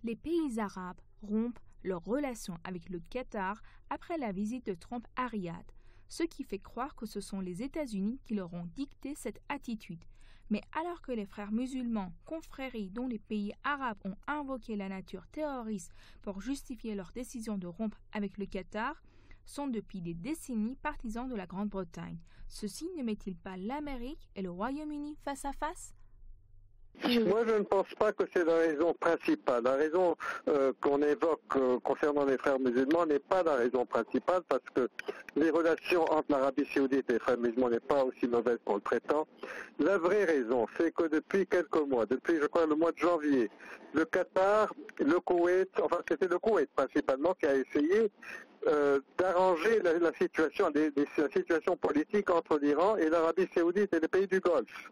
les pays arabes rompent leurs relations avec le Qatar après la visite de Trump à Riyad, ce qui fait croire que ce sont les États-Unis qui leur ont dicté cette attitude. Mais alors que les frères musulmans, confréries dont les pays arabes ont invoqué la nature terroriste pour justifier leur décision de rompre avec le Qatar, sont depuis des décennies partisans de la Grande-Bretagne. Ceci ne met-il pas l'Amérique et le Royaume-Uni face à face? Moi, je ne pense pas que c'est la raison principale. La raison qu'on évoque concernant les frères musulmans n'est pas la raison principale, parce que les relations entre l'Arabie saoudite et les frères musulmans n'est pas aussi mauvaise qu'on le prétend. La vraie raison, c'est que depuis quelques mois, depuis je crois le mois de janvier, le Qatar, le Koweït, enfin c'était le Koweït principalement qui a essayé d'arranger la situation, la situation politique entre l'Iran et l'Arabie saoudite et les pays du Golfe.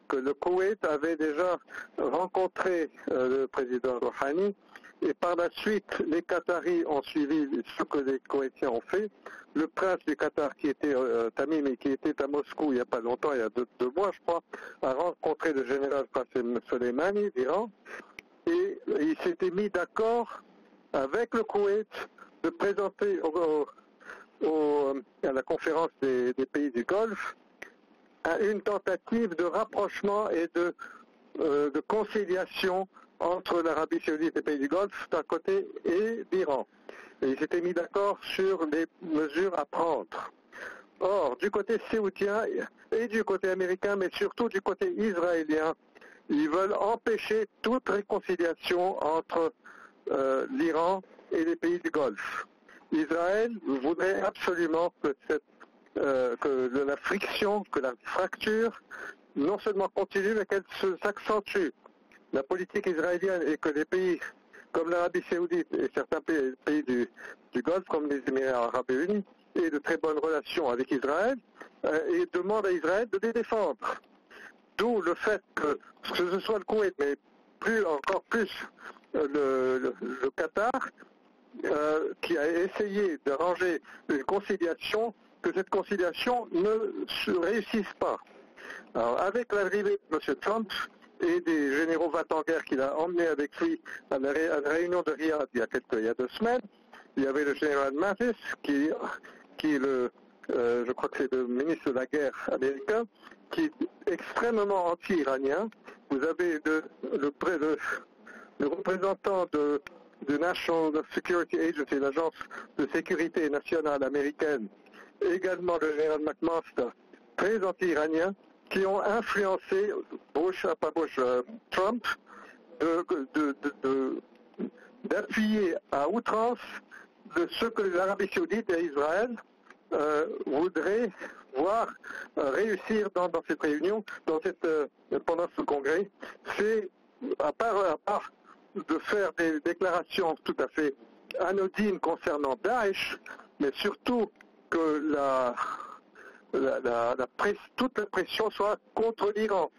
Que le Koweït avait déjà rencontré le président Rouhani, et par la suite les Qataris ont suivi ce que les Koweïtiens ont fait. Le prince du Qatar qui était Tamim et qui était à Moscou il n'y a pas longtemps, il y a deux mois je crois, a rencontré le général Qasem Soleimani d'Iran, et il s'était mis d'accord avec le Koweït de présenter à la conférence des pays du Golfe à une tentative de rapprochement et de conciliation entre l'Arabie saoudite et les pays du Golfe d'un côté et l'Iran. Et ils s'étaient mis d'accord sur les mesures à prendre. Or, du côté saoudien et du côté américain, mais surtout du côté israélien, ils veulent empêcher toute réconciliation entre l'Iran et les pays du Golfe. Israël voudrait absolument que la friction, que la fracture, non seulement continue, mais qu'elle s'accentue. La politique israélienne est que les pays comme l'Arabie saoudite et certains pays du Golfe, comme les Émirats arabes unis, aient de très bonnes relations avec Israël et demandent à Israël de les défendre. D'où le fait que ce soit le Koweït, mais encore plus le Qatar, qui a essayé d'arranger une conciliation, que cette conciliation ne se réussisse pas. Alors, avec l'arrivée de M. Trump et des généraux va-t-en-guerre qu'il a emmenés avec lui à la réunion de Riyad il y a 2 semaines, il y avait le général Mattis, qui est je crois que c'est le ministre de la guerre américain, qui est extrêmement anti-iranien. Vous avez le représentant de National Security Agency, l'agence de sécurité nationale américaine, également le général McMaster, très anti-iranien, qui ont influencé Trump d'appuyer à outrance ce que l'Arabie saoudite et Israël voudraient voir réussir dans cette réunion, pendant ce congrès. C'est à part de faire des déclarations tout à fait anodines concernant Daesh, mais surtout que toute la pression soit contre l'Iran.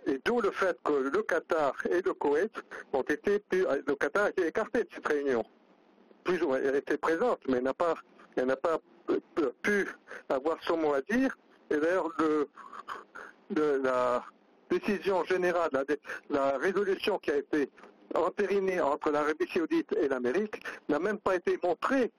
Et d'où le fait que le Qatar et le Koweït le Qatar a été écarté de cette réunion. Plus ou moins, elle était présente, mais elle n'a pas pu avoir son mot à dire. Et d'ailleurs, la décision générale, la résolution qui a été entérinée entre l'Arabie saoudite et l'Amérique n'a même pas été montrée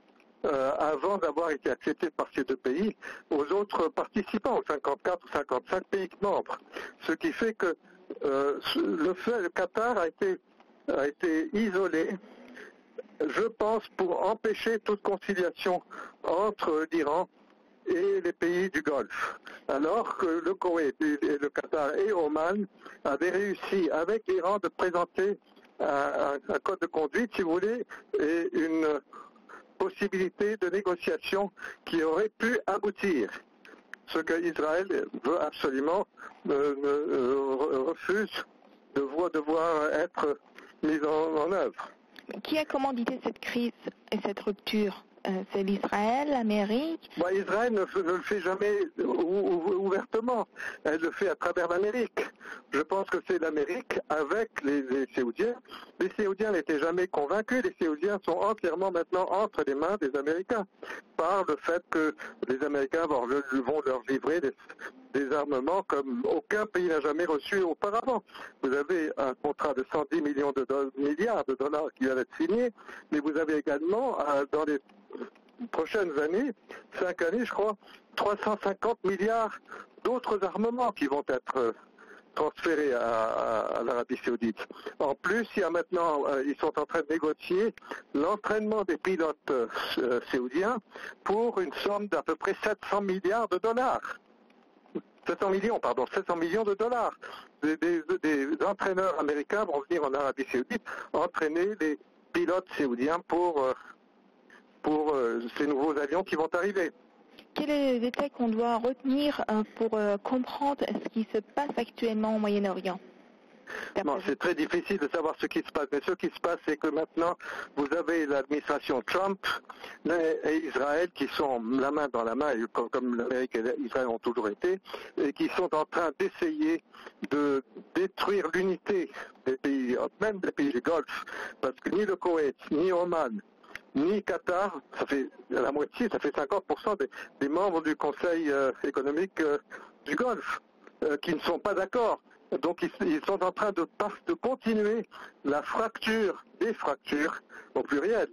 avant d'avoir été acceptée par ces 2 pays aux autres participants, aux 54 ou 55 pays membres. Ce qui fait que le Qatar a été isolé, je pense, pour empêcher toute conciliation entre l'Iran et les pays du Golfe. Alors que le Koweït et le Qatar et Oman avaient réussi avec l'Iran de présenter un code de conduite, si vous voulez, et une possibilité de négociation qui aurait pu aboutir. Ce que Israël veut absolument, refuse de voir être mis en œuvre. Qui a commandité cette crise et cette rupture? C'est l'Israël, l'Amérique? Israël ne le fait jamais ouvertement. Elle le fait à travers l'Amérique. Je pense que c'est l'Amérique avec les Saoudiens. Les Saoudiens n'étaient jamais convaincus. Les Saoudiens sont entièrement maintenant entre les mains des Américains par le fait que les Américains vont leur livrer des armements comme aucun pays n'a jamais reçu auparavant. Vous avez un contrat de 110 milliards de dollars qui va être signé, mais vous avez également, dans les prochaines années, 5 années je crois, 350 milliards d'autres armements qui vont être transférés à l'Arabie Saoudite. En plus, il y a maintenant, ils sont en train de négocier l'entraînement des pilotes saoudiens pour une somme d'à peu près 700 milliards de dollars. 700 millions de dollars. Des entraîneurs américains vont venir en Arabie Saoudite entraîner les pilotes saoudiens pour ces nouveaux avions qui vont arriver. Quels sont les détails qu'on doit retenir pour comprendre ce qui se passe actuellement au Moyen-Orient? Non, c'est très difficile de savoir ce qui se passe. Mais ce qui se passe, c'est que maintenant, vous avez l'administration Trump et Israël qui sont la main dans la main, comme l'Amérique et Israël ont toujours été, et qui sont en train d'essayer de détruire l'unité des pays, même des pays du Golfe, parce que ni le Koweït, ni Oman, ni Qatar, ça fait la moitié, ça fait 50% des membres du Conseil économique du Golfe qui ne sont pas d'accord. Donc ils sont en train de continuer la fracture, des fractures au pluriel,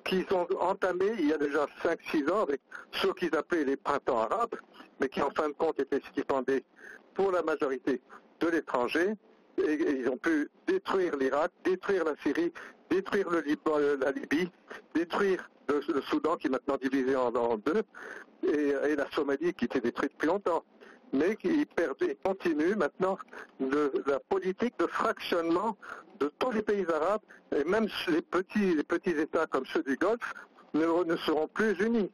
qui sont entamées il y a déjà 5-6 ans avec ce qu'ils appelaient les printemps arabes, mais qui en fin de compte étaient ce qui pendaient pour la majorité de l'étranger. Et ils ont pu détruire l'Irak, détruire la Syrie, détruire le Liban, la Libye, détruire le Soudan qui est maintenant divisé en deux, et la Somalie qui était détruite depuis longtemps. Mais qui continue maintenant la politique de fractionnement de tous les pays arabes, et même les petits États comme ceux du Golfe ne seront plus unis.